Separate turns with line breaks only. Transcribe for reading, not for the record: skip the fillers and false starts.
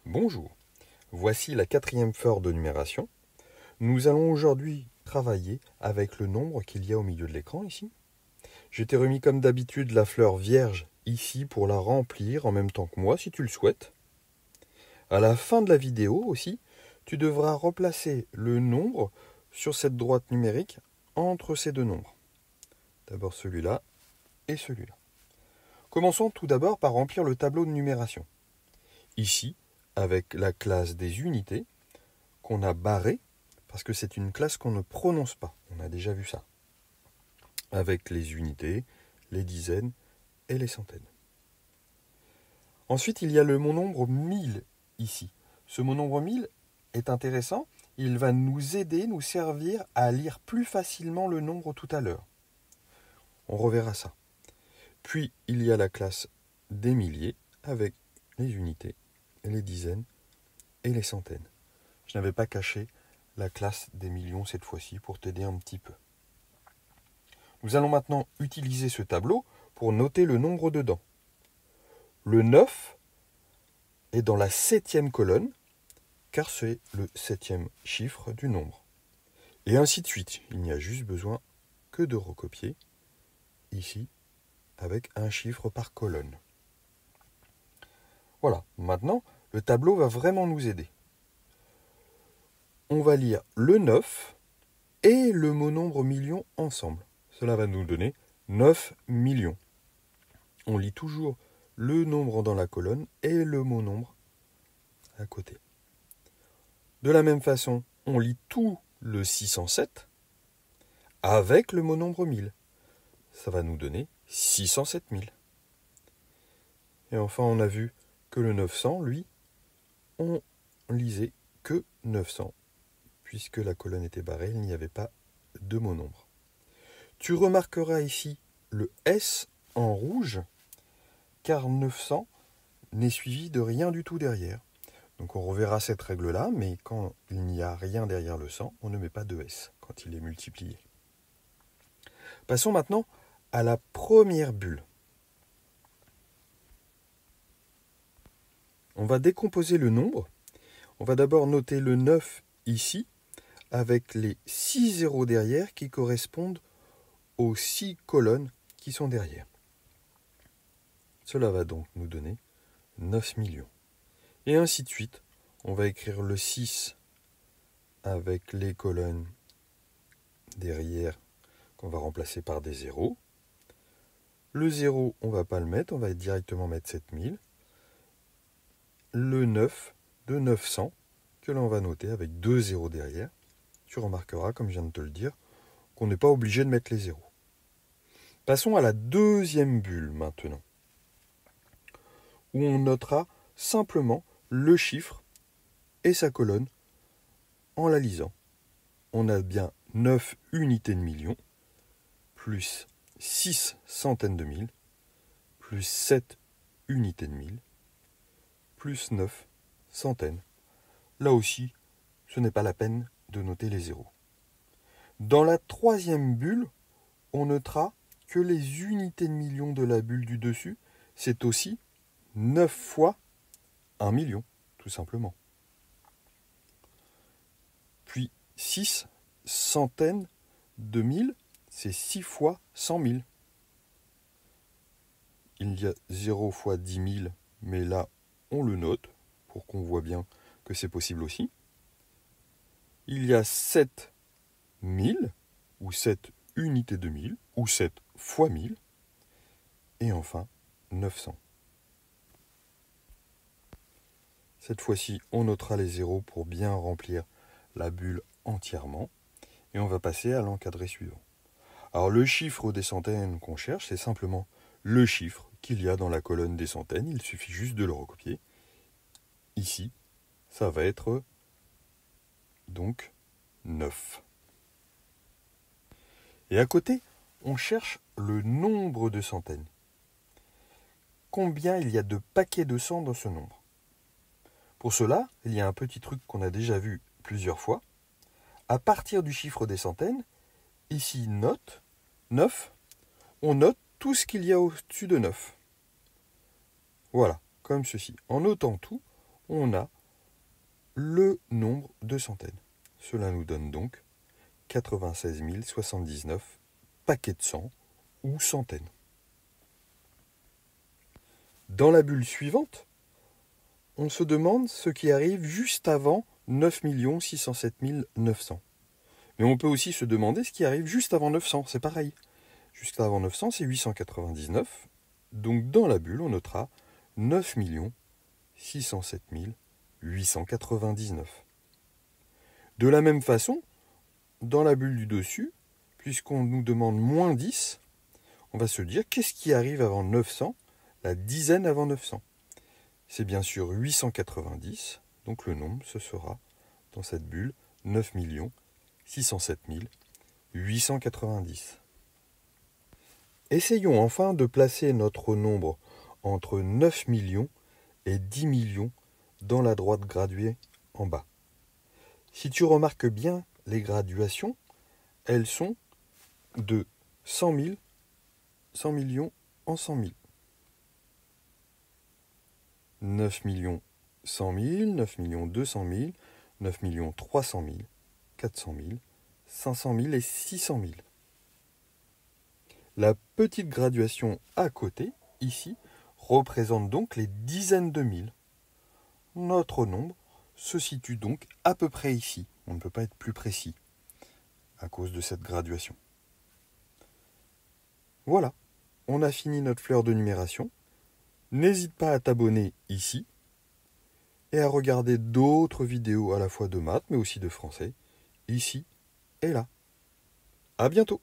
Bonjour, voici la quatrième fleur de numération. Nous allons aujourd'hui travailler avec le nombre qu'il y a au milieu de l'écran ici. Je t'ai remis comme d'habitude la fleur vierge ici pour la remplir en même temps que moi si tu le souhaites. À la fin de la vidéo aussi, tu devras replacer le nombre sur cette droite numérique entre ces deux nombres. D'abord celui-là et celui-là. Commençons tout d'abord par remplir le tableau de numération. Ici, avec la classe des unités, qu'on a barrée, parce que c'est une classe qu'on ne prononce pas. On a déjà vu ça. Avec les unités, les dizaines et les centaines. Ensuite, il y a le mot nombre 1000 ici. Ce mot nombre 1000 est intéressant. Il va nous aider, nous servir à lire plus facilement le nombre tout à l'heure. On reverra ça. Puis, il y a la classe des milliers avec les unités, les dizaines et les centaines. Je n'avais pas caché la classe des millions cette fois-ci pour t'aider un petit peu. Nous allons maintenant utiliser ce tableau pour noter le nombre dedans. Le 9 est dans la 7e colonne, car c'est le 7e chiffre du nombre. Et ainsi de suite. Il n'y a juste besoin que de recopier ici avec un chiffre par colonne. Voilà, maintenant le tableau va vraiment nous aider. On va lire le 9 et le mot nombre million ensemble. Cela va nous donner 9 millions. On lit toujours le nombre dans la colonne et le mot nombre à côté. De la même façon, on lit tout le 607 avec le mot nombre 1000. Ça va nous donner 607 000. Et enfin, on a vu que le 900, lui, on lisait que 900. Puisque la colonne était barrée, il n'y avait pas de mot nombre. Tu remarqueras ici le S en rouge, car 900 n'est suivi de rien du tout derrière. Donc on reverra cette règle-là, mais quand il n'y a rien derrière le 100, on ne met pas de S quand il est multiplié. Passons maintenant à la première bulle. On va décomposer le nombre. On va d'abord noter le 9 ici, avec les 6 zéros derrière qui correspondent aux 6 colonnes qui sont derrière. Cela va donc nous donner 9 millions. Et ainsi de suite, on va écrire le 6 avec les colonnes derrière qu'on va remplacer par des zéros. Le 0, on ne va pas le mettre, on va directement mettre 7000. Le 9 de 900, que l'on va noter avec 2 zéros derrière. Tu remarqueras, comme je viens de te le dire, qu'on n'est pas obligé de mettre les zéros. Passons à la deuxième bulle maintenant, où on notera simplement le chiffre et sa colonne en la lisant. On a bien 9 unités de millions, plus 6 centaines de mille, plus 7 unités de mille, plus 9 centaines. Là aussi, ce n'est pas la peine de noter les zéros. Dans la troisième bulle, on notera que les unités de millions de la bulle du dessus, c'est aussi 9 fois 1 million, tout simplement. Puis 6 centaines de mille, c'est 6 fois 100 000. Il y a 0 fois 10 000, mais là, on le note pour qu'on voit bien que c'est possible aussi. Il y a 7 000, ou 7 unités de 1000, ou 7 fois 1000. Et enfin, 900. Cette fois-ci, on notera les zéros pour bien remplir la bulle entièrement. Et on va passer à l'encadré suivant. Alors le chiffre des centaines qu'on cherche, c'est simplement le chiffre qu'il y a dans la colonne des centaines. Il suffit juste de le recopier. Ici, ça va être donc 9. Et à côté, on cherche le nombre de centaines. Combien il y a de paquets de 100 dans ce nombre? Pour cela, il y a un petit truc qu'on a déjà vu plusieurs fois. À partir du chiffre des centaines, ici note, 9, on note tout ce qu'il y a au-dessus de 9. Voilà, comme ceci. En notant tout, on a le nombre de centaines. Cela nous donne donc 96 079 paquets de 100 ou centaines. Dans la bulle suivante, on se demande ce qui arrive juste avant 9 607 900. Mais on peut aussi se demander ce qui arrive juste avant 900, c'est pareil. Juste avant 900, c'est 899. Donc dans la bulle, on notera 9 607 899. De la même façon, dans la bulle du dessus, puisqu'on nous demande moins 10, on va se dire qu'est-ce qui arrive avant 900, la dizaine avant 900. C'est bien sûr 890, donc le nombre, ce sera, dans cette bulle, 9 607 890. Essayons enfin de placer notre nombre entre 9 millions et 10 millions dans la droite graduée en bas. Si tu remarques bien les graduations, elles sont de 100 000, 100 millions en 100 000. 9 millions 100 000, 9 millions 200 000, 9 millions 300 000, 400 000, 500 000 et 600 000. La petite graduation à côté, ici, représente donc les dizaines de mille. Notre nombre se situe donc à peu près ici. On ne peut pas être plus précis à cause de cette graduation. Voilà, on a fini notre fleur de numération. N'hésite pas à t'abonner ici et à regarder d'autres vidéos à la fois de maths mais aussi de français, ici et là. À bientôt!